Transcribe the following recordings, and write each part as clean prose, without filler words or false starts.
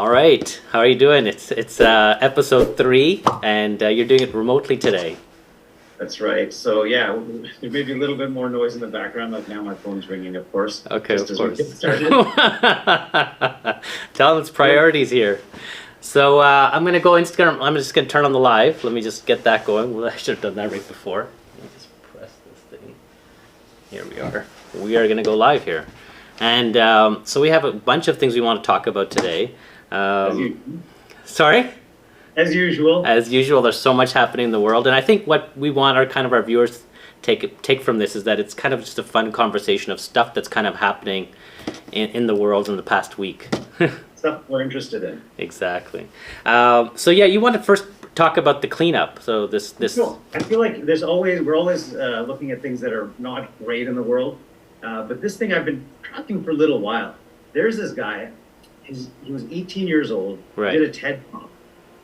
All right, how are you doing? It's episode 3, and you're doing it remotely today. That's right. So yeah, there may be a little bit more noise in the background. Like now, my phone's ringing, of course. Okay, just of as course. We get started. Tell them it's priorities here. So I'm gonna go Instagram. I'm just gonna turn on the live. Let me just get that going. Well, I should have done that right before. Let me just press this thing. Here we are. We are gonna go live here, and so we have a bunch of things we want to talk about today. Sorry? As usual. As usual, there's so much happening in the world, and I think what we want our viewers take from this is that it's kind of just a fun conversation of stuff that's kind of happening in the world in the past week. Stuff we're interested in. Exactly. So yeah, you want to first talk about the cleanup. So this. Cool. I feel like we're always looking at things that are not great in the world, but this thing I've been tracking for a little while. There's this guy. He was 18 years old. Right. Did a TED talk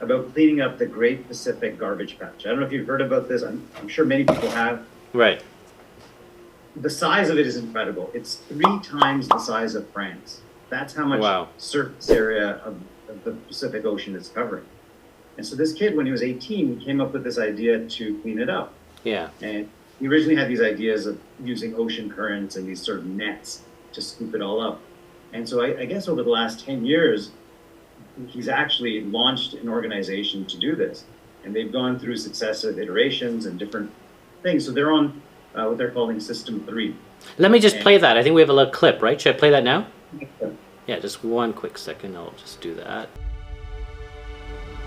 about cleaning up the Great Pacific Garbage Patch. I don't know if you've heard about this. I'm sure many people have. Right. The size of it is incredible. It's 3 times the size of France. That's how much surface area of the Pacific Ocean it's covering. And so this kid, when he was 18, he came up with this idea to clean it up. Yeah. And he originally had these ideas of using ocean currents and these sort of nets to scoop it all up. And so I guess over the last 10 years, he's actually launched an organization to do this. And they've gone through successive iterations and different things. So they're on what they're calling System 3. Let me just play that. I think we have a little clip, right? Should I play that now? Yeah, just one quick second. I'll just do that.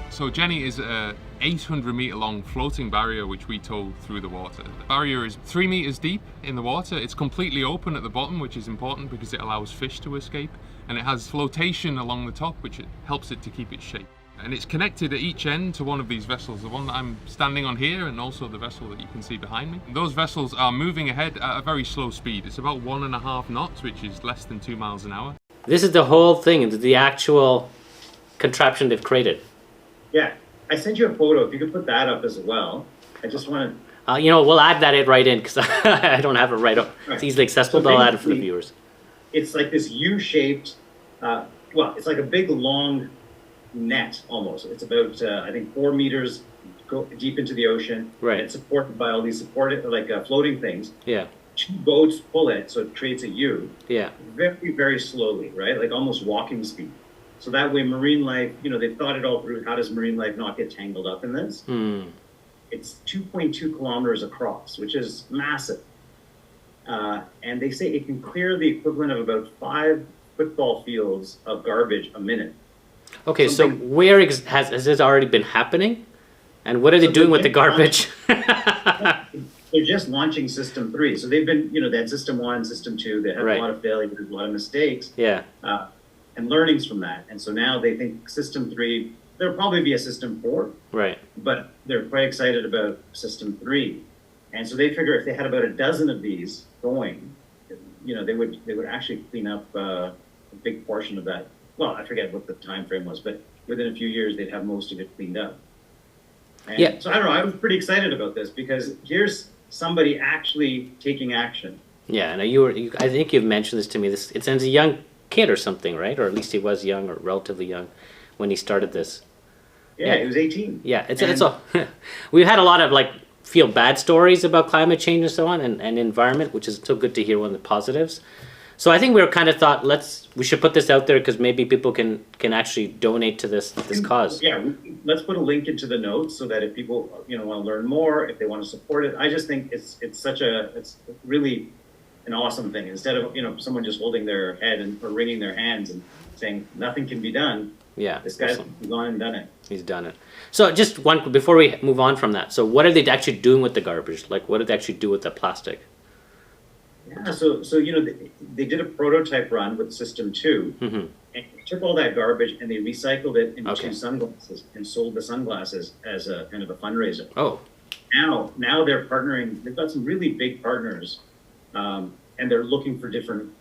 So Jenny is a 800-meter long floating barrier which we tow through the water. The barrier is 3 meters deep in the water. It's completely open at the bottom, which is important because it allows fish to escape, and it has flotation along the top, which helps it to keep its shape. And it's connected at each end to one of these vessels, the one that I'm standing on here, and also the vessel that you can see behind me. Those vessels are moving ahead at a very slow speed. It's about 1.5 knots, which is less than 2 miles an hour. This is the whole thing, the actual contraption they've created. Yeah, I sent you a photo. If you could put that up as well. I just want to... we'll add that right in because I don't have it right up. Right. It's easily accessible, but I'll add it for the viewers. It's like this U-shaped, it's like a big, long net almost. It's about, I think, 4 meters deep into the ocean. Right. It's supported by all these floating things. Yeah. 2 boats pull it, so it creates a U. Yeah. Very, very slowly, right? Like almost walking speed. So that way marine life, they've thought it all through. How does marine life not get tangled up in this? It's 2.2 kilometers across, which is massive. And they say it can clear the equivalent of about 5 football fields of garbage a minute. Okay, so where has this already been happening? And what are they doing with the garbage? They're just launching System 3. So they've been, they had System 1, System 2. They had a lot of failures, a lot of mistakes. Yeah. And learnings from that. And so now they think System 3, there'll probably be a System 4. Right. But they're quite excited about System 3. And so they figure if they had about a dozen of these going, they would actually clean up a big portion of that. Well, I forget what the time frame was, but within a few years, they'd have most of it cleaned up. And yeah. So I don't know, I was pretty excited about this because here's somebody actually taking action. Yeah, and I think you've mentioned this to me. It's a young kid or something, right? Or at least he was young or relatively young when he started this. Yeah, he was 18. Yeah, it's all. We've had a lot of feel bad stories about climate change and so on and environment, which is so good to hear one of the positives. So I think we were kind of thought we should put this out there because maybe people can actually donate to this cause. Yeah, let's put a link into the notes so that if people want to learn more, if they want to support it, I just think it's really an awesome thing. Instead of someone just holding their head or wringing their hands and saying nothing can be done. Yeah, this guy's gone and done it. He's done it. So just one before we move on from that. So what are they actually doing with the garbage? What did they actually do with the plastic? Yeah, so they did a prototype run with System 2, and they took all that garbage and they recycled it into sunglasses and sold the sunglasses as a kind of a fundraiser. Oh. Now they're partnering. They've got some really big partners. And they're looking for different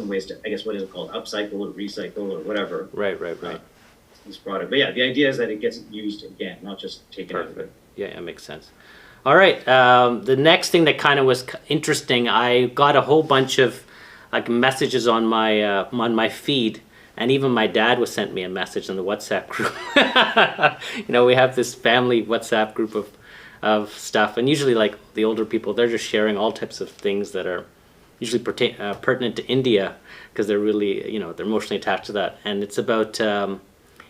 ways to, I guess, what is it called? Upcycle or recycle or whatever. Right. This product. But yeah, the idea is that it gets used again, not just taken out of it. Yeah, it makes sense. All right. The next thing that kind of was interesting, I got a whole bunch of messages on my feed And even my dad was sent me a message in the WhatsApp group. We have this family WhatsApp group of stuff, and usually like the older people, they're just sharing all types of things that are usually pertinent to India, because they're really, they're emotionally attached to that. And it's about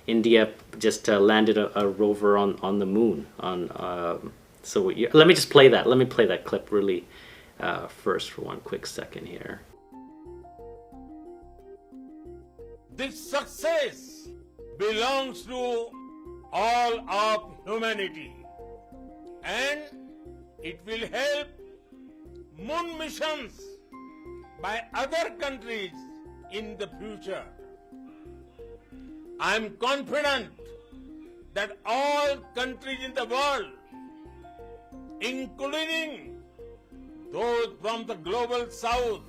India just landed a rover on the moon. Let me just play that. Let me play that clip really first for one quick second here. This success belongs to all of humanity, and it will help moon missions by other countries in the future. I am confident that all countries in the world, including those from the global south,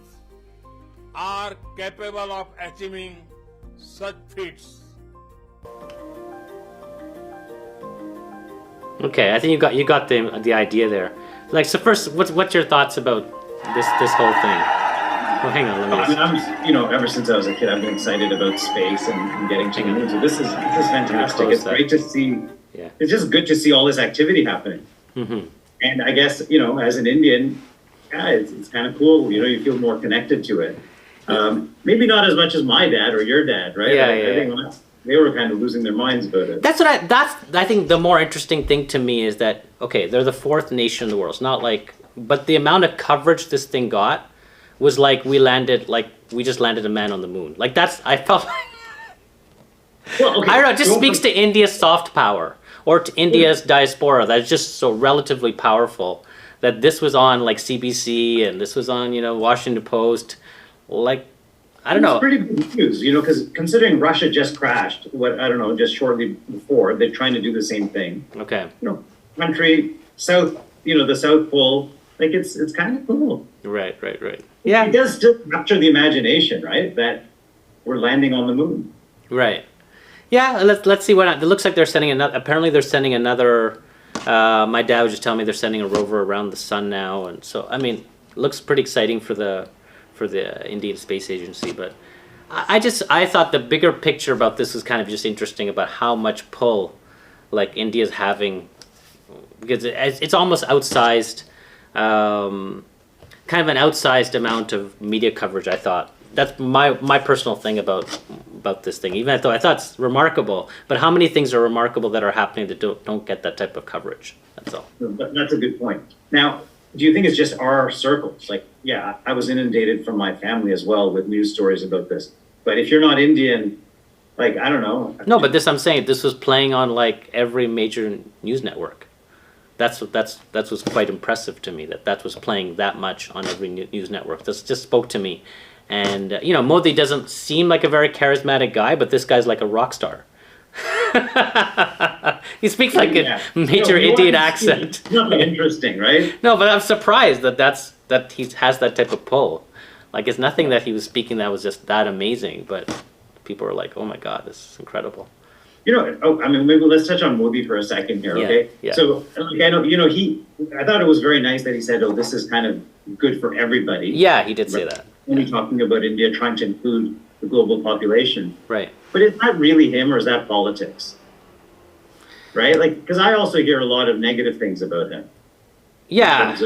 are capable of achieving such feats. Okay, I think you got the idea there. Like, so first, what's your thoughts about this whole thing? Oh, hang on, let me. Ever since I was a kid, I've been excited about space and getting to know. So this is fantastic. It's great to see. Yeah. It's just good to see all this activity happening. Mm-hmm. And I guess as an Indian, it's kind of cool. You feel more connected to it. Maybe not as much as my dad or your dad, right? I think they were kind of losing their minds about it. That's I think the more interesting thing to me is that, okay, they're the fourth nation in the world. It's not like, but the amount of coverage this thing got was like we just landed a man on the moon. Like I felt like, well, okay, I don't know, it just speaks to India's soft power, or to India's diaspora, that's just so relatively powerful, that this was on like CBC and this was on, Washington Post. Like, I don't know. It's pretty good news, because considering Russia just crashed, just shortly before, they're trying to do the same thing. Okay. Country, South, the South Pole, like it's kind of cool. Right. Yeah. It does still capture the imagination, right? That we're landing on the moon. Right. Yeah, let's see what, it looks like they're sending apparently they're sending another, my dad was just telling me they're sending a rover around the sun now, and so, I mean, it looks pretty exciting for the Indian Space Agency, but I thought the bigger picture about this was kind of just interesting about how much pull like India's having, because it's almost outsized, kind of an outsized amount of media coverage. I thought that's my personal thing about this thing. Even though I thought it's remarkable, but how many things are remarkable that are happening that don't get that type of coverage? That's all. That's a good point. Now, do you think it's just our circles? Like, yeah, I was inundated from my family as well with news stories about this. But if you're not Indian, like, I don't know. No, but I'm saying this was playing on like every major news network. That was quite impressive to me, that was playing that much on every news network. This just spoke to me. And, Modi doesn't seem like a very charismatic guy, but this guy's like a rock star. He speaks like a major Indian accent. Nothing interesting, right? No, but I'm surprised that he has that type of pull. Like, it's nothing that he was speaking that was just that amazing, but people are like, oh my God, this is incredible. Maybe let's touch on Modi for a second here, okay? Yeah. So, I know, I thought it was very nice that he said, this is kind of good for everybody. Yeah, he did say that. When you're talking about India trying to include the global population. Right. But is that really him, or is that politics? Right? Like, because I also hear a lot of negative things about him. Yeah,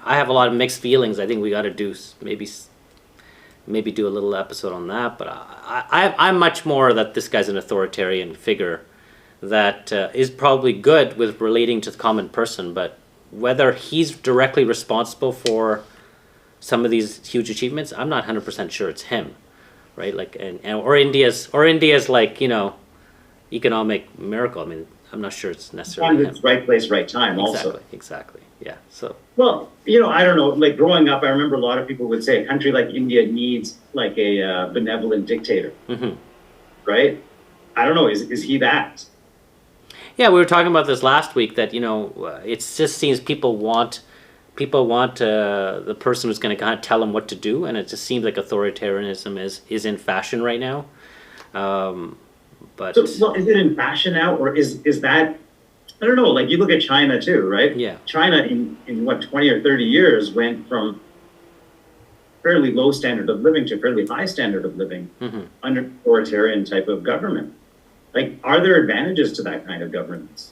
I have a lot of mixed feelings. I think we got to do maybe do a little episode on that. But I'm much more that this guy's an authoritarian figure that is probably good with relating to the common person. But whether he's directly responsible for some of these huge achievements, I'm not 100% sure it's him, right? Like, or India's like, economic miracle. I mean, I'm not sure it's necessarily him. It's right place, right time. Exactly. Yeah. So. Well, I don't know. Like, growing up, I remember a lot of people would say a country like India needs like a benevolent dictator, right? I don't know. Is he that? Yeah, we were talking about this last week. That it just seems people want the person who's going to kind of tell them what to do, and it just seems like authoritarianism is in fashion right now. But so, is it in fashion now, or is that? I don't know. Like, you look at China too, right? Yeah. China in what 20 or 30 years went from fairly low standard of living to a fairly high standard of living under authoritarian type of government. Like, are there advantages to that kind of governance?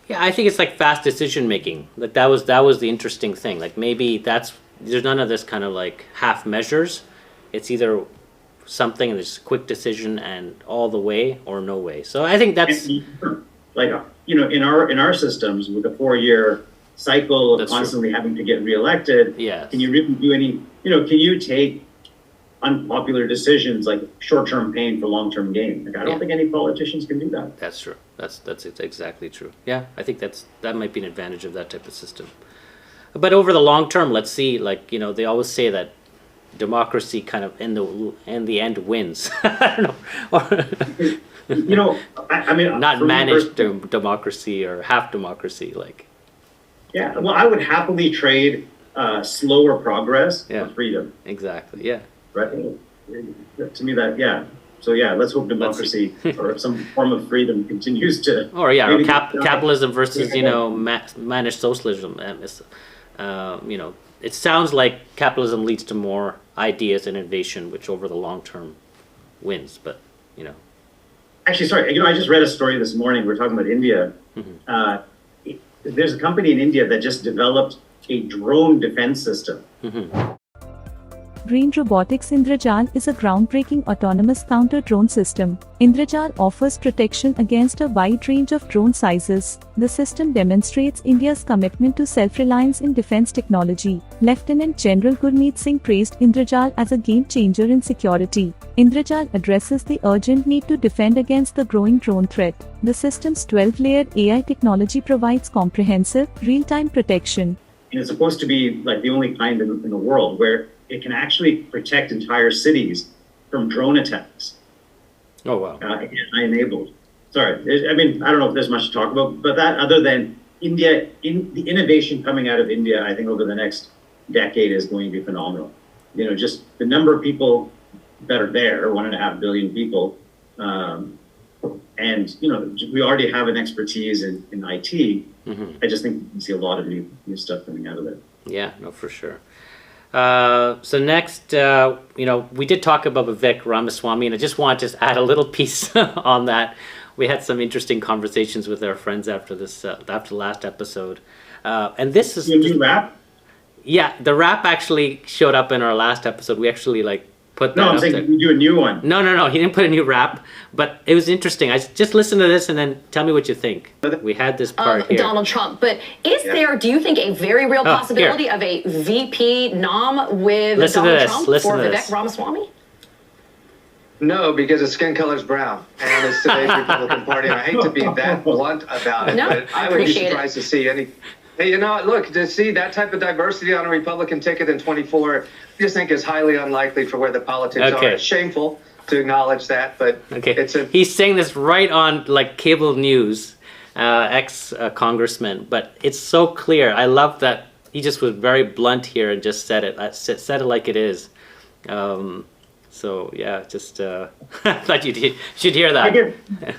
Yeah, I think it's like fast decision making. Like that was the interesting thing. Like maybe there's none of this kind of like half measures. It's either something and there's a quick decision and all the way or no way. So I think that's like, you know, in our systems with a 4-year cycle of That's constantly having to get reelected. Yes. Can you really do any, you know, can you take unpopular decisions like short-term pain for long-term gain? Like, I don't think any politicians can do that. That's true. That's exactly true. Yeah, I think that might be an advantage of that type of system. But over the long term, let's see. Like, you know, they always say that democracy kind of in the end wins. I don't know. Or You know, I mean, not for me managed personally- democracy or half democracy. Like, Yeah, well, I would happily trade slower progress Yeah. for freedom. exactly. Yeah. Right? To me, that, yeah. So yeah, let's hope democracy or some form of freedom continues to. Or yeah, or maybe- capitalism versus, you know, managed socialism. You know, it sounds like capitalism leads to more ideas and innovation, which over the long term wins. But, you know. Actually, sorry, you know, I just read a story this morning. We're talking about India. There's a company in India that just developed a drone defense system. Brain Robotics Indrajal is a groundbreaking autonomous counter-drone system. Indrajal offers protection against a wide range of drone sizes. The system demonstrates India's commitment to self-reliance in defense technology. Lieutenant General Gurmeet Singh praised Indrajal as a game-changer in security. Indrajal addresses the urgent need to defend against the growing drone threat. The system's 12-layered AI technology provides comprehensive, real-time protection. And it's supposed to be like the only kind in the world where it can actually protect entire cities from drone attacks. Oh, wow. AI-enabled. Sorry, I mean, I don't know if there's much to talk about, but that other than India, the innovation coming out of India, I think over the next decade is going to be phenomenal. You know, just the number of people that are there, 1.5 billion people, and, you know, we already have an expertise in IT. I just think we can see a lot of new stuff coming out of it. Yeah, no, for sure. So next, you know, we did talk about Vivek Ramaswamy, and I just want to add a little piece on that. We had some interesting conversations with our friends after the last episode, and this is Your new rap? Yeah, the rap actually showed up in our last episode. We actually like put that. No, I'm up saying there. you do a new one. No. He didn't put a new rap, but it was interesting. I just listen to this and then tell me what you think. We had this part here. Donald Trump, but is there, do you think, a very real Oh, possibility here. of a VP nom with Listen to Donald this, Trump listen for to Vivek this. Ramaswamy? No, because his skin color's brown, and it's today's Republican Party. And I hate to be that blunt about it, No, but I I would be appreciate it. surprised to see any. Hey, you know, look, to see that type of diversity on a Republican ticket in 24, I just think is highly unlikely for where the politics Okay. are. It's shameful to acknowledge that, but it's a. He's saying this right on like cable news, ex-congressman, but it's so clear. I love that he just was very blunt here and just said it. Said it like it is. So yeah, just I thought you should hear that. I guess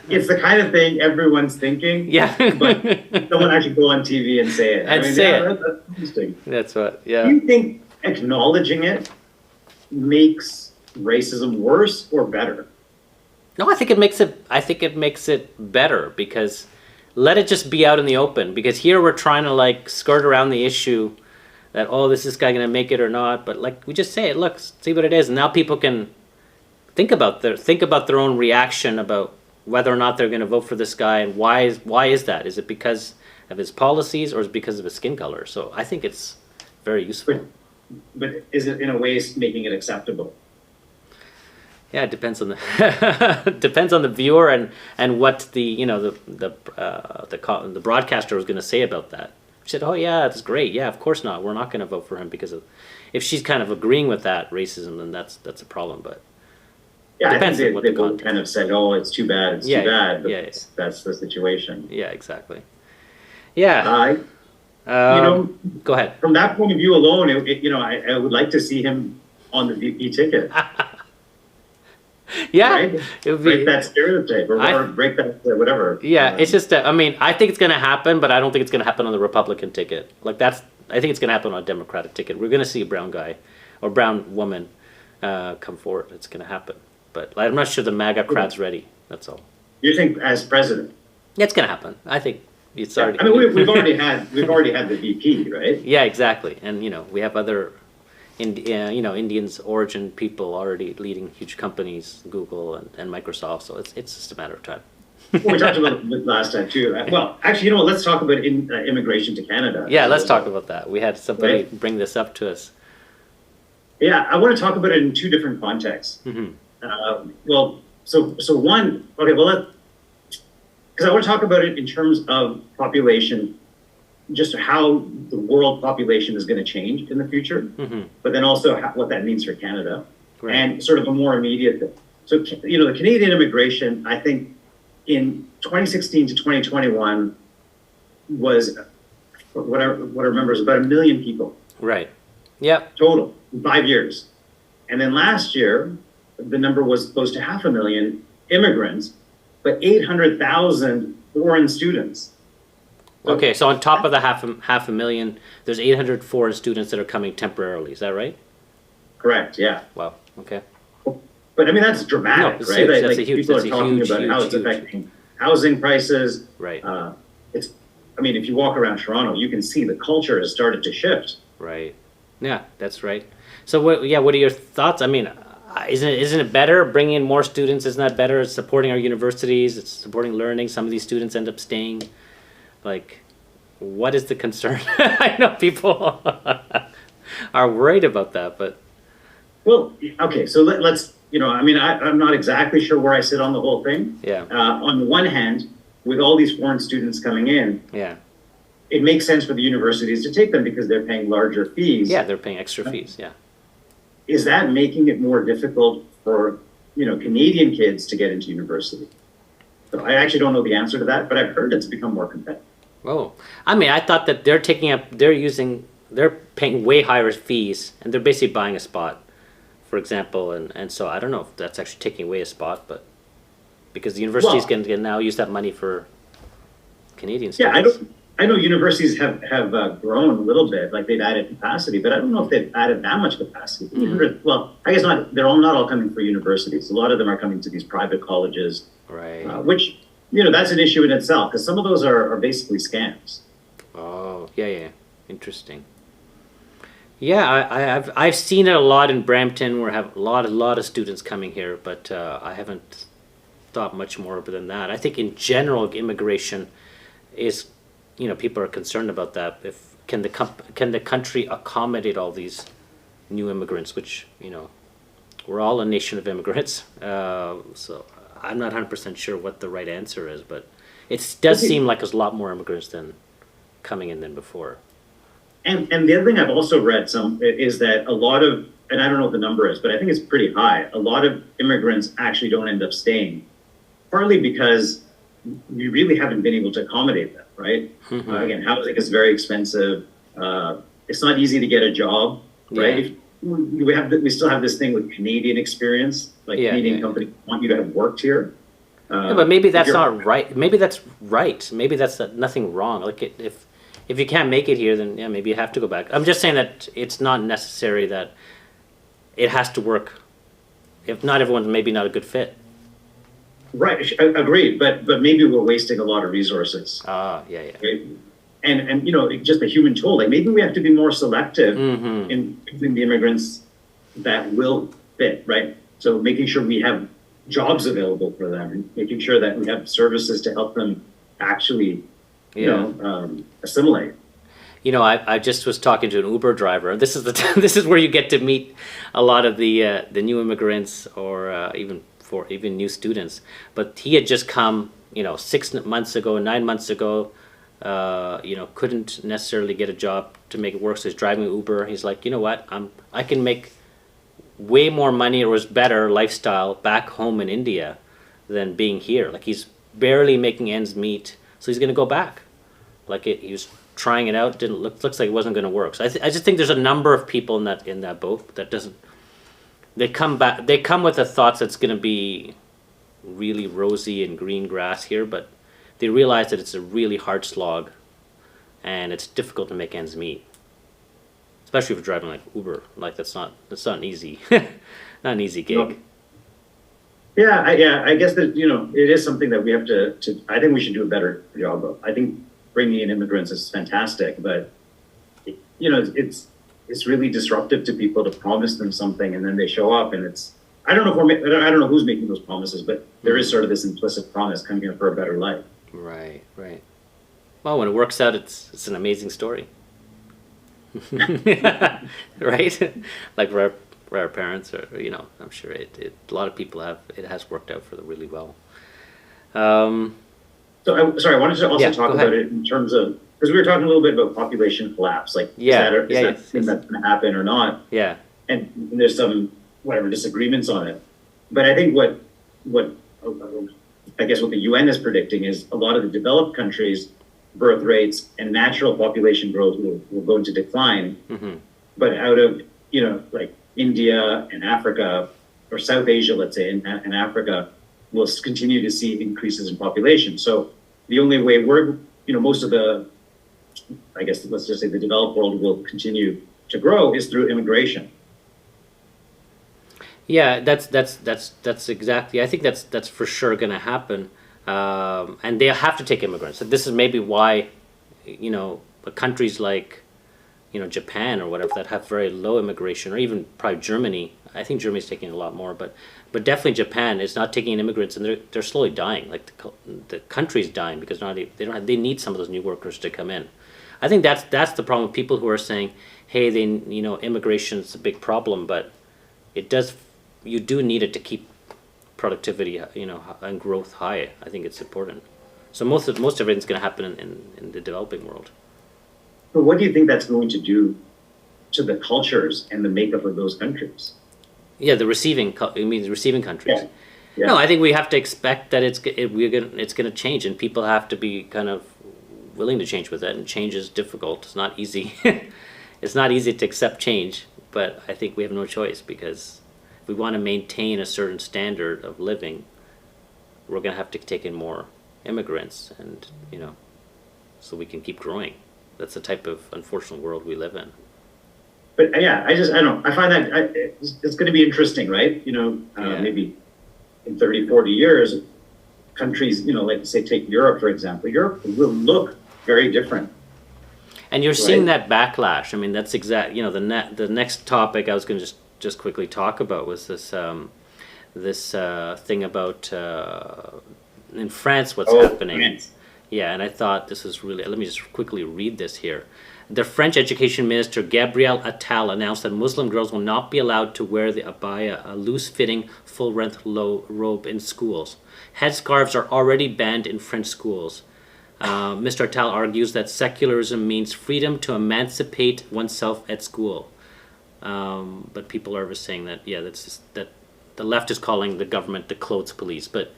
it's the kind of thing everyone's thinking. Yeah. But someone actually go on TV and say it. And say it. That's interesting. That's what. Do Yeah. you think acknowledging it makes racism worse or better? No, I think it makes it. I think it makes it better because let it just be out in the open. Because here we're trying to like skirt around the issue that is this guy gonna make it or not? But like we just say it. Look, see what it is, and now people can think about their own reaction about whether or not they're gonna vote for this guy and why is that? Is it because of his policies or is it because of his skin color? So I think it's very useful. But is it in a way making it acceptable? Yeah, it depends on the viewer and what the broadcaster was going to say about that. She said, "Oh yeah, that's great. Yeah, of course not. We're not going to vote for him because of." If she's kind of agreeing with that racism, then that's a problem. But Yeah, depends I think on what they the both context kind of said, "Oh, it's too bad. It's Yeah, too bad." But yeah. that's the situation. yeah, exactly. Yeah. Go ahead. From that point of view alone, I would like to see him on the VP ticket. Yeah, Right? it would be. Break that stereotype or break that whatever. Yeah, it's just. I mean, I think it's going to happen, but I don't think it's going to happen on the Republican ticket. I think it's going to happen on a Democratic ticket. We're going to see a brown guy, or brown woman come forward. It's going to happen. But I'm not sure the MAGA crowd's ready. That's all. You think as president? Yeah, it's going to happen. I think it's already. I mean, we've already had the VP, right? Yeah, exactly. And we have other, Indians origin people already leading huge companies, Google and Microsoft. So it's just a matter of time. Well, we talked about it last time too. Well, actually, let's talk about immigration to Canada. Yeah, let's talk about that. We had somebody bring this up to us. Yeah, I want to talk about it in two different contexts. So one, okay, well, because I want to talk about it in terms of population, just how the world population is going to change in the future, but then also what that means for Canada, and sort of a more immediate thing. So, the Canadian immigration, I think, in 2016 to 2021 was, what I remember is about 1 million people. Right. Yep. Total, in 5 years. And then last year, the number was close to 500,000 immigrants, but 800,000 foreign students. Okay, so on top of the half a million, there's 800 foreign students that are coming temporarily. Is that right? Correct, yeah. Wow, okay. But I mean, that's dramatic, No, right? huge. Like, That's people are talking about how it's affecting housing prices. Right. If you walk around Toronto, you can see the culture has started to shift. Right. Yeah, that's right. So what are your thoughts? I mean, isn't it better bringing in more students? Isn't that better? It's supporting our universities. It's supporting learning. Some of these students end up staying. Like, what is the concern? I know people are worried about that, but. Well, okay, so let's, I'm not exactly sure where I sit on the whole thing. Yeah. On the one hand, with all these foreign students coming in, it makes sense for the universities to take them because they're paying larger fees. Yeah, they're paying extra fees, yeah. Is that making it more difficult for, Canadian kids to get into university? So I actually don't know the answer to that, but I've heard it's become more competitive. Oh, I mean, I thought that they're paying way higher fees, and they're basically buying a spot, for example, and so I don't know if that's actually taking away a spot, but because the universities can now use that money for Canadian students. Yeah, I know universities have grown a little bit, like they've added capacity, but I don't know if they've added that much capacity. Well, I guess not. They're not all coming for universities. A lot of them are coming to these private colleges, right? Which that's an issue in itself because some of those are basically scams. Oh, yeah, interesting. Yeah, I've seen it a lot in Brampton where I have a lot of students coming here, but I haven't thought much more than that. I think in general, immigration is, people are concerned about that. If can the country accommodate all these new immigrants, which we're all a nation of immigrants. So I'm not 100% sure what the right answer is, but it does seem like there's a lot more immigrants coming in than before. And the other thing I've also read is that a lot of, and I don't know what the number is, but I think it's pretty high. A lot of immigrants actually don't end up staying, partly because we really haven't been able to accommodate them, right? Again, housing is very expensive. It's not easy to get a job, right? We still have this thing with Canadian experience, like Canadian companies want you to have worked here. But maybe that's not right. Maybe that's right. Maybe that's nothing wrong. Like if you can't make it here, then maybe you have to go back. I'm just saying that it's not necessary that it has to work. If not, everyone's maybe not a good fit. Right, agreed. But maybe we're wasting a lot of resources. Yeah. Right? And just the human toll. Like maybe we have to be more selective in choosing the immigrants that will fit, right? So making sure we have jobs available for them, and making sure that we have services to help them actually, assimilate. I just was talking to an Uber driver. This is this is where you get to meet a lot of the new immigrants or even new students. But he had just come, 6 months ago, 9 months ago. Couldn't necessarily get a job to make it work. So he's driving Uber. He's like, you know what? I can make way more money or was better lifestyle back home in India than being here. Like he's barely making ends meet. So he's going to go back. He was trying it out. Looks like it wasn't going to work. So I just think there's a number of people in that boat that doesn't. They come back. They come with the thoughts that's going to be really rosy and green grass here, but they realize that it's a really hard slog, and it's difficult to make ends meet. especially if you're driving like Uber. Like that's not an easy, not an easy gig. No. I guess that, it is something that we have to, I think we should do a better job of. I think bringing in immigrants is fantastic, but, it's really disruptive to people to promise them something and then they show up and I don't know who's making those promises, but there is sort of this implicit promise coming here for a better life. Right. Well, when it works out, it's an amazing story. Right? Like for our parents, or I'm sure a lot of people it has worked out for them really well. So I wanted to also talk about it in terms of, because we were talking a little bit about population collapse, like is that something that's going to happen or not? Yeah. And there's some disagreements on it, but I think what I guess what the UN is predicting is a lot of the developed countries' birth rates and natural population growth will go into decline, but out of like India and Africa, or South Asia, let's say, and Africa, will continue to see increases in population. So the only way most of the, I guess, let's just say the developed world will continue to grow is through immigration. Yeah, that's exactly. I think that's for sure going to happen, and they have to take immigrants. So this is maybe why, countries like, Japan or whatever that have very low immigration, or even probably Germany. I think Germany's taking a lot more, but definitely Japan is not taking in immigrants, and they're slowly dying. Like the country's dying because they need some of those new workers to come in. I think that's the problem with people who are saying, hey, immigration's a big problem, but you do need it to keep productivity, and growth high. I think it's important. So most of everything's going to happen in the developing world. But what do you think that's going to do to the cultures and the makeup of those countries? Yeah, the receiving countries. Yeah. No, I think we have to expect that it's going to change, and people have to be kind of willing to change with it. And change is difficult. It's not easy. It's not easy to accept change, but I think we have no choice, because if we want to maintain a certain standard of living, we're going to have to take in more immigrants, and so we can keep growing. That's the type of unfortunate world we live in. But I don't know. I find that it's going to be interesting, right? Maybe in 30, 40 years, countries, like say take Europe, for example. Europe will look very different. And you're seeing that backlash. I mean, that's the next topic I was going to just quickly talk about was this thing about in France, what's happening. France. Yeah, and I thought this was really, let me just quickly read this here. The French Education Minister Gabriel Attal announced that Muslim girls will not be allowed to wear the abaya, a loose-fitting, full-length robe in schools. Headscarves are already banned in French schools. Mr. Attal argues that secularism means freedom to emancipate oneself at school. But people are saying that, that the left is calling the government the clothes police. But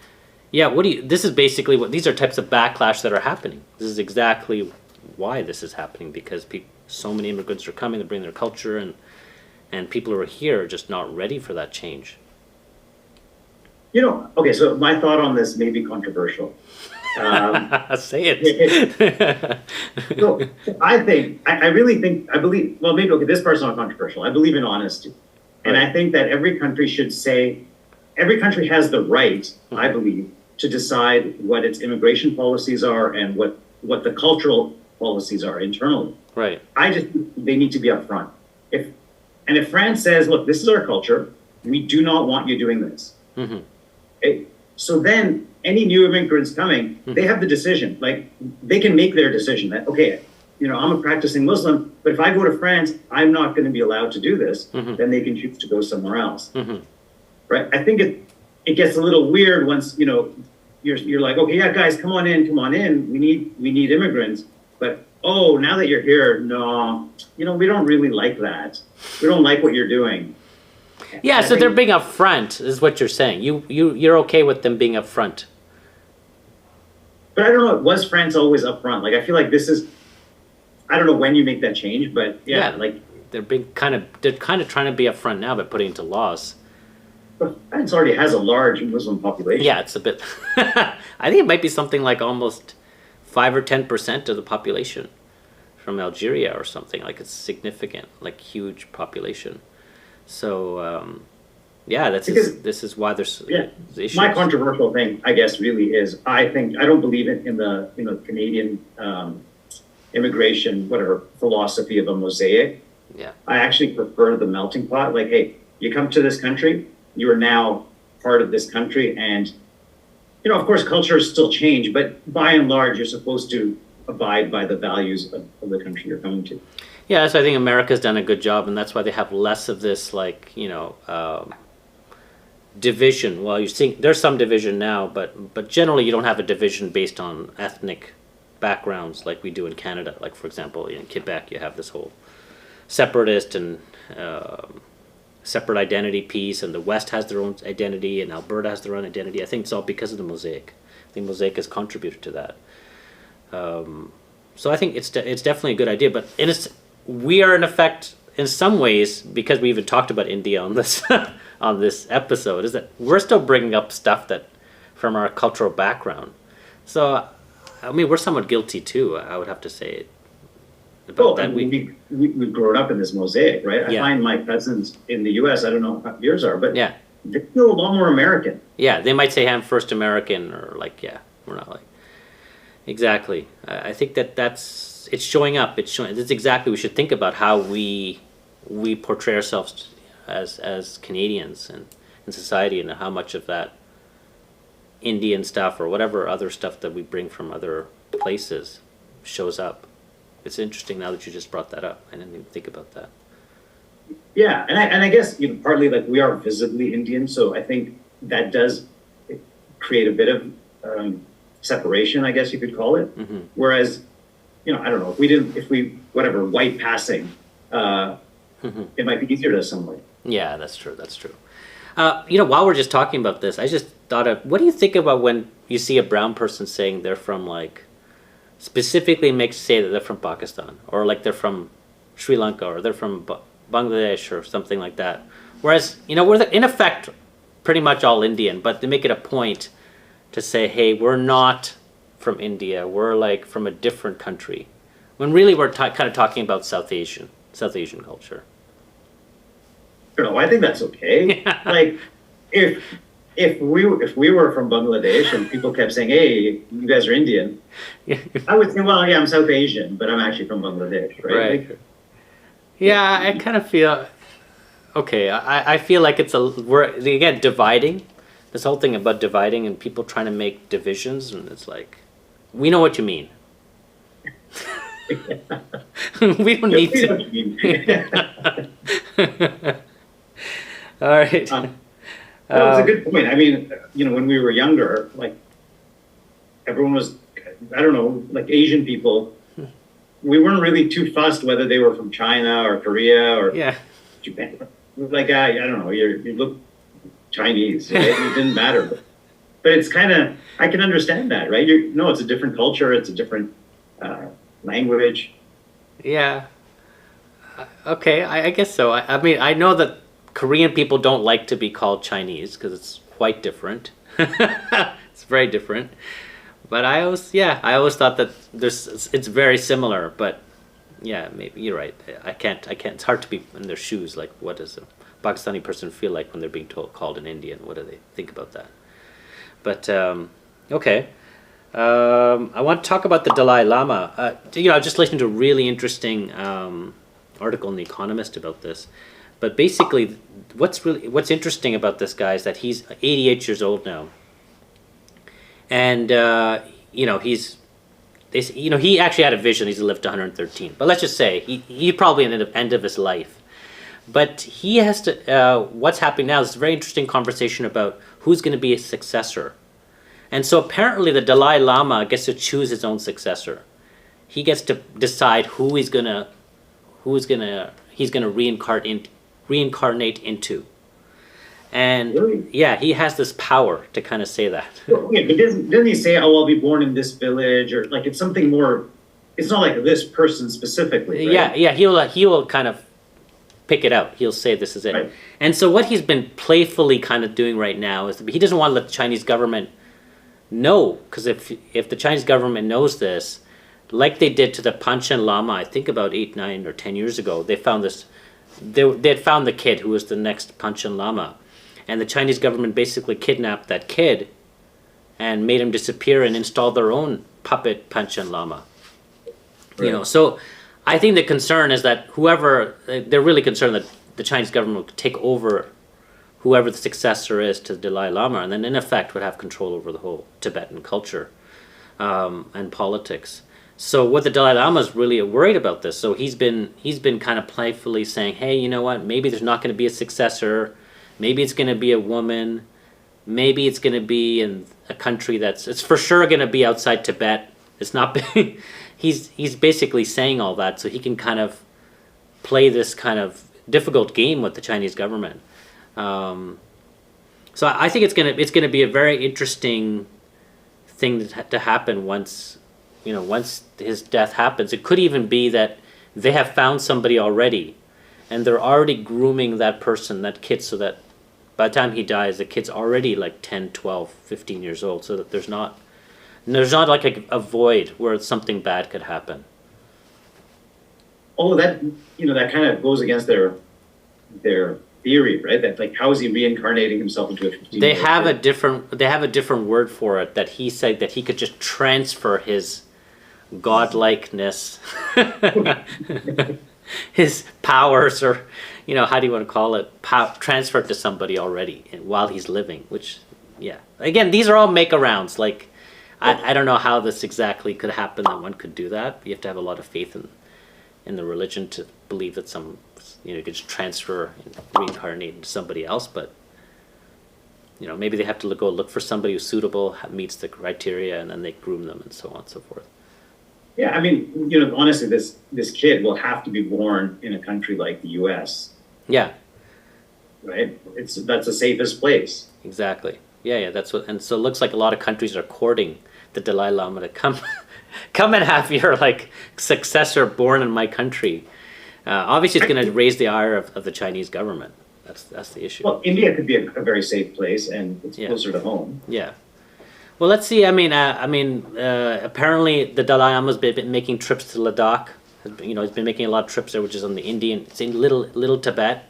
yeah, this is basically these are types of backlash that are happening. This is exactly why this is happening, because so many immigrants are coming to bring their culture, and people who are here are just not ready for that change. Okay, so my thought on this may be controversial. Say it. So I believe, well, maybe, okay, this part's not controversial. I believe in honesty. And I think that every country has the right, I believe, to decide what its immigration policies are and what the cultural policies are internally. Right. They need to be upfront. If France says, look, this is our culture, we do not want you doing this. Mm-hmm. So then any new immigrants coming, they have the decision. Like, they can make their decision that, okay, I'm a practicing Muslim, but if I go to France, I'm not going to be allowed to do this. Mm-hmm. Then they can choose to go somewhere else. Mm-hmm. Right? I think it gets a little weird once, you're like, okay, yeah, guys, come on in. We need immigrants. But, now that you're here, no, we don't really like that. We don't like what you're doing. Yeah, so they're being upfront, is what you're saying. You're okay with them being upfront. But I don't know, was France always upfront? Like, I feel like this is, I don't know when you make that change, but like they're kind of trying to be upfront now by putting into laws. But France already has a large Muslim population. Yeah, it's a bit. I think it might be something like almost 5 or 10% of the population. from Algeria or something. Like it's significant, like huge population. So yeah, this is why there's issues. My controversial thing, I guess, really is I don't believe in the Canadian immigration philosophy of a mosaic. Yeah, I actually prefer the melting pot. Like, hey, you come to this country, you are now part of this country, and of course, cultures still change, but by and large, you're supposed to abide by the values of the country you're coming to. Yeah, so I think America's done a good job, and that's why they have less of this, like, division. Well, you see, there's some division now, but generally you don't have a division based on ethnic backgrounds like we do in Canada. Like, for example, in Quebec, you have this whole separatist and separate identity piece, and the West has their own identity, and Alberta has their own identity. I think it's all because of the mosaic. I think mosaic has contributed to that. So I think it's definitely a good idea, but we are in effect, in some ways, because we even talked about India on this on this episode, is that we're still bringing up stuff that from our cultural background. So I mean, we're somewhat guilty too, I would have to say. We've grown up in this mosaic, right? Yeah. I find my cousins in the U.S., I don't know how yours are, but yeah, they feel a lot more American. Yeah, they might say I'm first American, or like, yeah, we're not like. Exactly. I think it's showing up. It's showing. That's exactly. We should think about how we portray ourselves as Canadians and in society, and how much of that Indian stuff or whatever other stuff that we bring from other places shows up. It's interesting now that you just brought that up. I didn't even think about that. Yeah, and I guess partly like we are visibly Indian, so I think that does create a bit of separation, I guess you could call it. Mm-hmm. Whereas, I don't know, if we white passing, it might be easier to assimilate. Yeah, that's true. That's true. While we're just talking about this, I just thought of, what do you think about when you see a brown person saying they're from, like, specifically makes say that they're from Pakistan, or like they're from Sri Lanka, or they're from Bangladesh or something like that. Whereas, we're in effect pretty much all Indian, but they make it a point to say, hey, we're not from India, we're like from a different country, when really we're kind of talking about South Asian culture. I don't know, I think that's okay. Like, if we were from Bangladesh and people kept saying, hey, you guys are Indian, I would say, well, yeah, I'm South Asian, but I'm actually from Bangladesh, right? Right. Like, yeah, I kind of feel, okay, I feel like we're, again, dividing. This whole thing about dividing and people trying to make divisions, and it's like, we know what you mean. We don't need to. All right. That was a good point. I mean, when we were younger, like, everyone was, I don't know, like Asian people, we weren't really too fussed whether they were from China or Korea or Japan. Like, I don't know, you look Chinese, right? It didn't matter. But it's kind of, I can understand that, right? It's a different culture, it's a different language. Yeah. Okay, I guess so. I mean, I know that Korean people don't like to be called Chinese because it's quite different. It's very different. But I always thought that it's very similar. But yeah, maybe you're right. I can't. It's hard to be in their shoes. Like, what does a Pakistani person feel like when they're being called an Indian? What do they think about that? But okay. I want to talk about the Dalai Lama. I just listened to a really interesting article in The Economist about this. But basically, what's interesting about this guy is that he's 88 years old now, and he actually had a vision. He's lived to 113, but let's just say he probably at the end of his life. But he has to. What's happening now is a very interesting conversation about who's going to be his successor, and so apparently the Dalai Lama gets to choose his own successor. He gets to decide who he's gonna reincarnate into. And really? Yeah, he has this power to kind of say that. Okay, but doesn't he say, oh, I'll be born in this village, or like it's something more, it's not like this person specifically, right? Yeah, he will kind of pick it out. He'll say this is it. Right. And so what he's been playfully kind of doing right now is he doesn't want to let the Chinese government know, because if the Chinese government knows this, like they did to the Panchen Lama, I think about 8, 9, or 10 years ago, they found this. They had found the kid who was the next Panchen Lama, and the Chinese government basically kidnapped that kid and made him disappear and installed their own puppet Panchen Lama. You know, so I think the concern is that they're really concerned that the Chinese government will take over whoever the successor is to the Dalai Lama, and then in effect would have control over the whole Tibetan culture and politics. So what the Dalai Lama is really worried about this. So he's been kind of playfully saying, hey, you know what? Maybe there's not going to be a successor. Maybe it's going to be a woman. Maybe it's going to be in a country it's for sure going to be outside Tibet. It's not. He's basically saying all that so he can kind of play this kind of difficult game with the Chinese government. So I think it's gonna be a very interesting thing to happen once his death happens. It could even be that they have found somebody already, and they're already grooming that person, that kid, so that by the time he dies, the kid's already like 10, 12, 15 years old, so that there's not like a void where something bad could happen. Oh, that kind of goes against their theory, right? That like, how is he reincarnating himself into a 15-year-old? They have a different word for it, that he said that he could just transfer his godlikeness, his powers, or how do you want to call it, transfer it to somebody already while he's living. Which, yeah, again, these are all make-arounds. Like, I don't know how this exactly could happen, that one could do that. You have to have a lot of faith in the religion to believe that you could just transfer and reincarnate into somebody else. But maybe they have to go look for somebody who's suitable, meets the criteria, and then they groom them and so on and so forth. Yeah, I mean, honestly, this kid will have to be born in a country like the U.S. Yeah. Right? That's the safest place. Exactly. Yeah, that's what. And so it looks like a lot of countries are courting the Dalai Lama to come and have your successor born in my country. Obviously, it's going to raise the ire of the Chinese government. That's the issue. Well, India could be a very safe place, and it's closer to home. Yeah. Well, let's see. Apparently the Dalai Lama's been making trips to Ladakh. He's been making a lot of trips there, which is on the it's in little Tibet.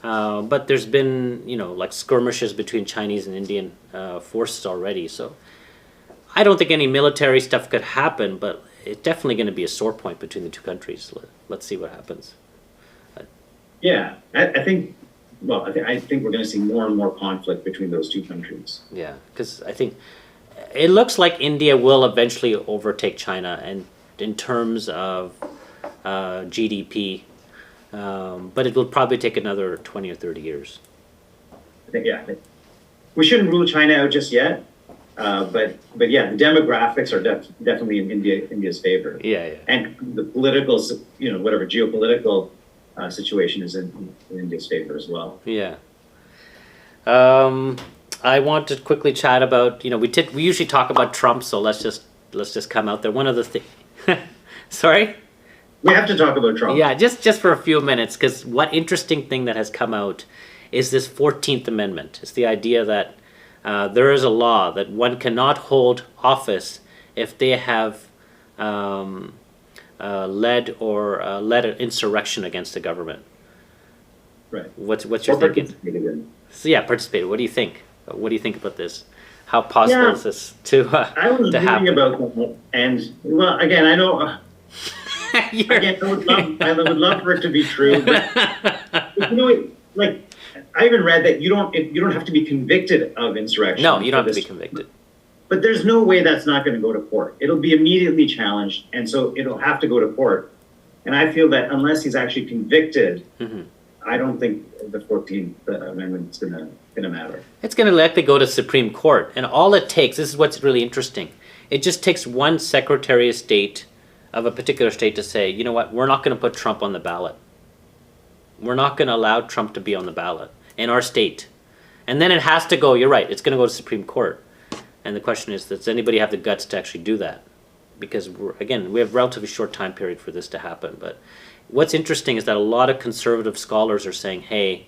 But there's been, skirmishes between Chinese and Indian forces already. So I don't think any military stuff could happen, but it's definitely going to be a sore point between the two countries. Let's see what happens. Yeah, I think we're going to see more and more conflict between those two countries. Yeah, because I think it looks like India will eventually overtake China, and in terms of GDP, but it will probably take another 20 or 30 years. I think we shouldn't rule China out just yet, but yeah, the demographics are definitely in India's favor. Yeah. And the political, whatever geopolitical situation is in India's favor as well. Yeah. I want to quickly chat about, we usually talk about Trump, so let's just come out there. One of the things, sorry? We have to talk about Trump. Yeah, just for a few minutes, because what interesting thing that has come out is this 14th Amendment. It's the idea that there is a law that one cannot hold office if they have led an insurrection against the government. Right. What's your thinking? So yeah, participated. What do you think? What do you think about this? How possible is this to happen? I was reading about that, and well, again, I know. Again, I would love for it to be true, but I even read that you don't have to be convicted of insurrection. No, you don't have to be convicted. But there's no way that's not going to go to court. It'll be immediately challenged, and so it'll have to go to court. And I feel that unless he's actually convicted, I don't think the 14th Amendment is going to matter. It's going to likely go to Supreme Court, and all it takes, this is what's really interesting, it just takes one Secretary of State of a particular state to say, you know what, we're not going to put Trump on the ballot. We're not going to allow Trump to be on the ballot in our state. And then it has to go, you're right, it's going to go to Supreme Court. And the question is, does anybody have the guts to actually do that? Because, we have a relatively short time period for this to happen. But what's interesting is that a lot of conservative scholars are saying, hey,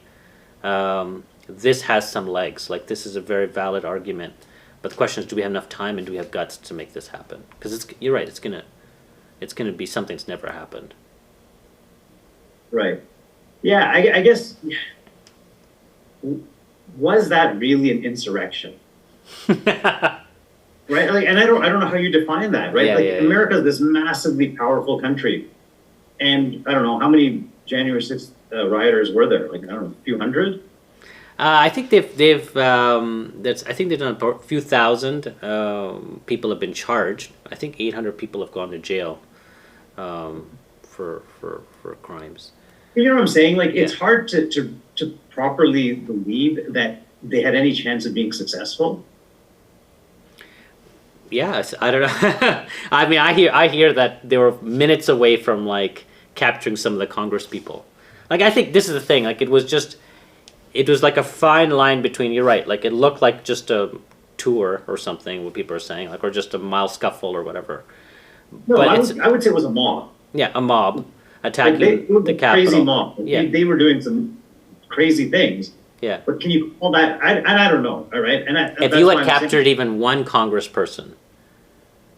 this has some legs. Like, this is a very valid argument. But the question is, do we have enough time and do we have guts to make this happen? Because you're right, it's going to it's going to be something that's never happened. Right. Yeah, I guess, was that really an insurrection? Right? Like, and I don't know how you define that, right? America is this massively powerful country. And I don't know, how many January 6th rioters were there? Like, I don't know, a few hundred? I think they've done a few thousand people have been charged. I think 800 people have gone to jail for crimes. You know what I'm saying? Like, it's hard to properly believe that they had any chance of being successful. Yes, I don't know. I mean, I hear that they were minutes away from like capturing some of the Congress people. Like, I think this is the thing. Like, it was like a fine line between. You're right. Like, it looked like just a tour or something. What people are saying, like, or just a mild scuffle or whatever. No, but I would say it was a mob. Yeah, a mob attacking the Capitol. Crazy mob. They were doing some crazy things. Yeah. But can you call that? I don't know. All right. If you had captured even one congressperson,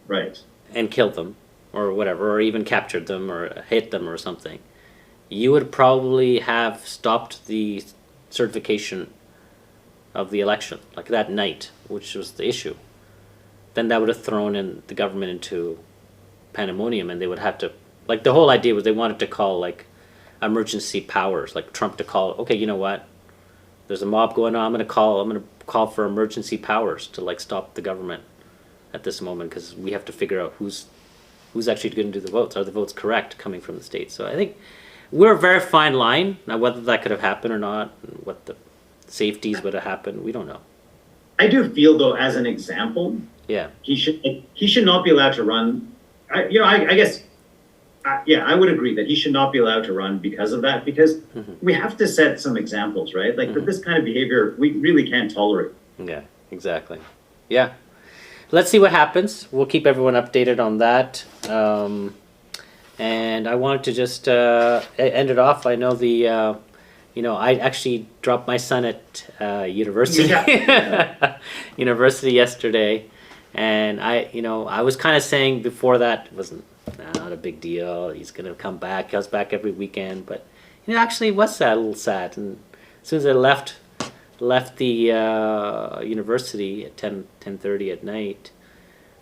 right, and killed them or whatever, or even captured them or hit them or something, you would probably have stopped the certification of the election, like that night, which was the issue. Then that would have thrown in the government into pandemonium, and they would have to, like, the whole idea was they wanted to call like emergency powers, like Trump to call, okay, you know what? There's a mob going on. I'm going to call for emergency powers to like stop the government at this moment, because we have to figure out who's actually going to do the votes. Are the votes correct coming from the state? So I think we're a very fine line. Now, whether that could have happened or not, and what the safeties would have happened, we don't know. I do feel, though, as an example, he should not be allowed to run. I guess. I would agree that he should not be allowed to run because of that, because we have to set some examples, right? Like, that this kind of behavior, we really can't tolerate. Yeah, exactly. Yeah. Let's see what happens. We'll keep everyone updated on that. And I wanted to just end it off. I know I actually dropped my son at university, university yesterday. And I was kind of saying before that it wasn't not a big deal. He's going to come back. He comes back every weekend. But actually it was a little sad. And as soon as I left the university at 10:30 at night,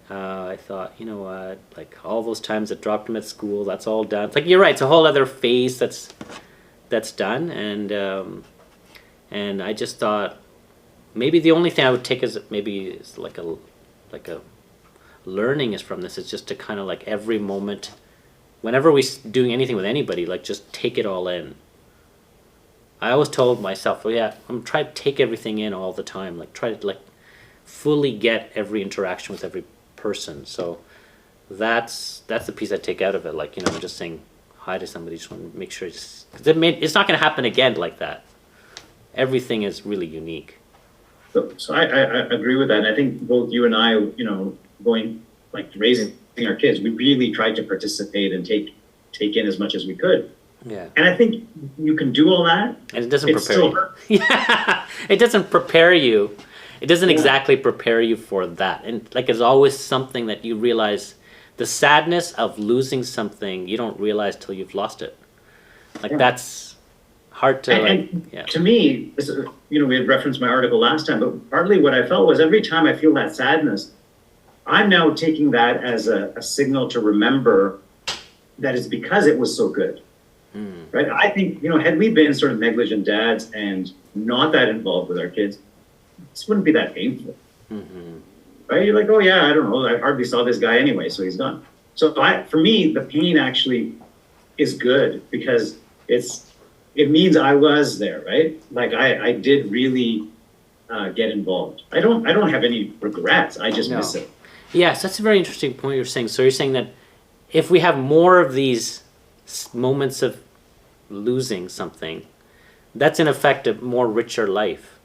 I thought, you know what, like all those times I dropped him at school, that's all done. It's like, you're right, it's a whole other phase that's done. And I just thought maybe the only thing I would take is like a learning is from this is just to kind of like every moment, whenever we doing anything with anybody, like just take it all in. I always told myself, I'm trying to take everything in all the time, like try to like fully get every interaction with every person. So that's the piece I take out of it. Like, just saying hi to somebody, just want to make sure because it's not going to happen again like that. Everything is really unique. So I agree with that. And I think both you and I, going like raising our kids, we really tried to participate and take in as much as we could. Yeah. And I think you can do all that. And it doesn't prepare you. Yeah. It doesn't prepare you. It doesn't exactly prepare you for that. And like, it's always something that you realize, the sadness of losing something you don't realize till you've lost it. Like that's hard to To me, this is, we had referenced my article last time, but partly what I felt was every time I feel that sadness, I'm now taking that as a signal to remember that it's because it was so good. Right? I think, had we been sort of negligent dads and not that involved with our kids, this wouldn't be that painful. Right? You're like, oh yeah, I don't know, I hardly saw this guy anyway, so he's gone. So for me, the pain actually is good because it means I was there, right? Like I did really get involved. I don't have any regrets. I just miss it. Yes, that's a very interesting point you're saying. So you're saying that if we have more of these moments of losing something, that's in effect a more richer life.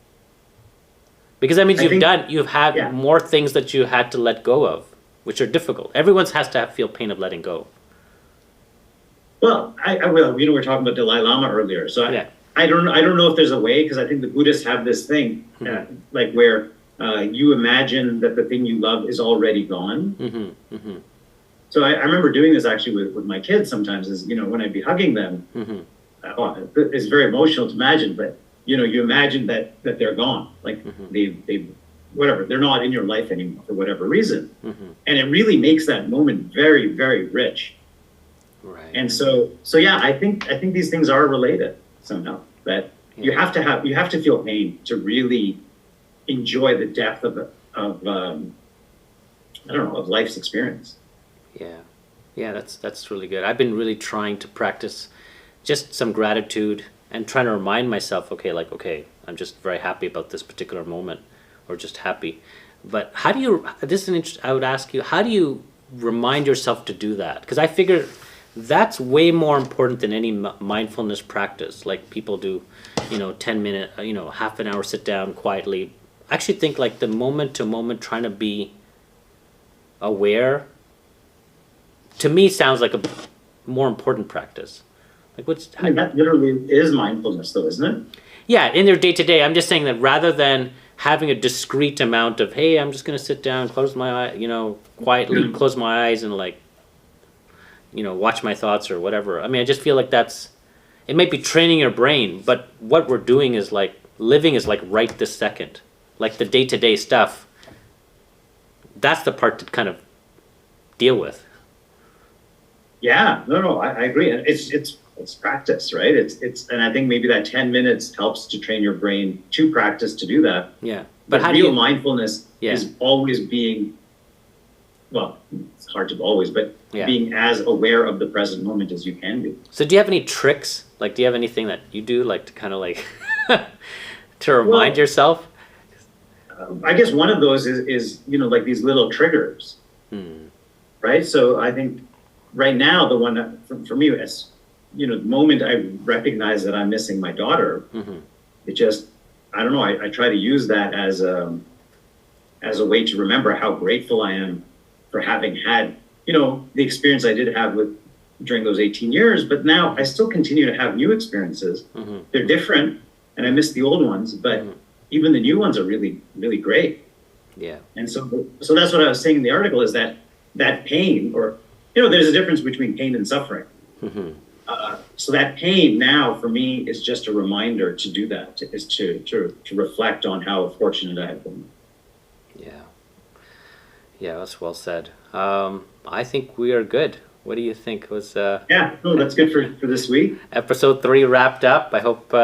Because that means you've had more things that you had to let go of, which are difficult. Everyone has to feel pain of letting go. Well, I will. We were talking about Dalai Lama earlier, so I don't know if there's a way, because I think the Buddhists have this thing, like where you imagine that the thing you love is already gone. So I remember doing this actually with my kids sometimes is, when I'd be hugging them, it's very emotional to imagine, but you imagine that they're gone, like they whatever, they're not in your life anymore for whatever reason. And it really makes that moment very, very rich. Right. And so yeah, I think these things are related somehow, that you have to feel pain to really enjoy the depth of of life's experience. Yeah, that's really good. I've been really trying to practice just some gratitude and trying to remind myself, okay, I'm just very happy about this particular moment, or just happy. But how do you, I would ask you, how do you remind yourself to do that? Because I figure that's way more important than any mindfulness practice. Like people do, 10 minute, half an hour sit down quietly. I actually think like the moment to moment trying to be aware, to me sounds like a more important practice. Like that literally is mindfulness though, isn't it? Yeah, in their day to day. I'm just saying that rather than having a discrete amount of, hey, I'm just going to sit down, close my eye, quietly close my eyes and watch my thoughts or whatever. I mean, I just feel like it might be training your brain, but what we're doing is living is right this second. Like the day to day stuff, that's the part to kind of deal with. Yeah, no, I agree. It's practice, right? And I think maybe that 10 minutes helps to train your brain to practice to do that. Yeah. But how real mindfulness is always being, well, it's hard to always, but being as aware of the present moment as you can be. So do you have any tricks? Do you have anything that you do to kind of to remind yourself? I guess one of those is these little triggers, right? So I think right now, the one that, for me, is, the moment I recognize that I'm missing my daughter, it just, I don't know, I try to use that as a way to remember how grateful I am for having had, the experience I did have during those 18 years, but now I still continue to have new experiences. They're different, and I miss the old ones, but even the new ones are really, really great. Yeah. And so that's what I was saying in the article, is that pain, or, there's a difference between pain and suffering. So that pain now for me is just a reminder to do that, to reflect on how fortunate I have been. Yeah, that's well said. I think we are good. What do you think? Was that's good for this week. Episode 3 wrapped up. I hope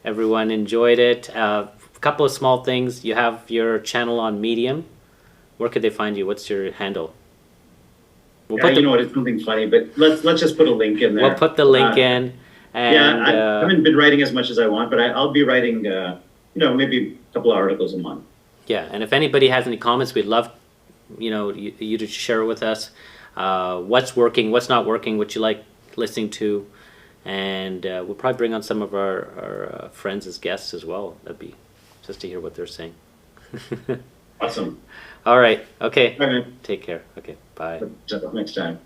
everyone enjoyed it. A couple of small things. You have your channel on Medium. Where could they find you? What's your handle? It's something funny, but let's just put a link in there. We'll put the link in. And, I haven't been writing as much as I want, but I'll be writing, maybe a couple of articles a month. Yeah, and if anybody has any comments, we'd love, you to share with us what's working, what's not working, what you like listening to, and we'll probably bring on some of our friends as guests as well. That'd be just to hear what they're saying. Awesome. All right. Okay. All right. Take care. Okay. Bye. Next time.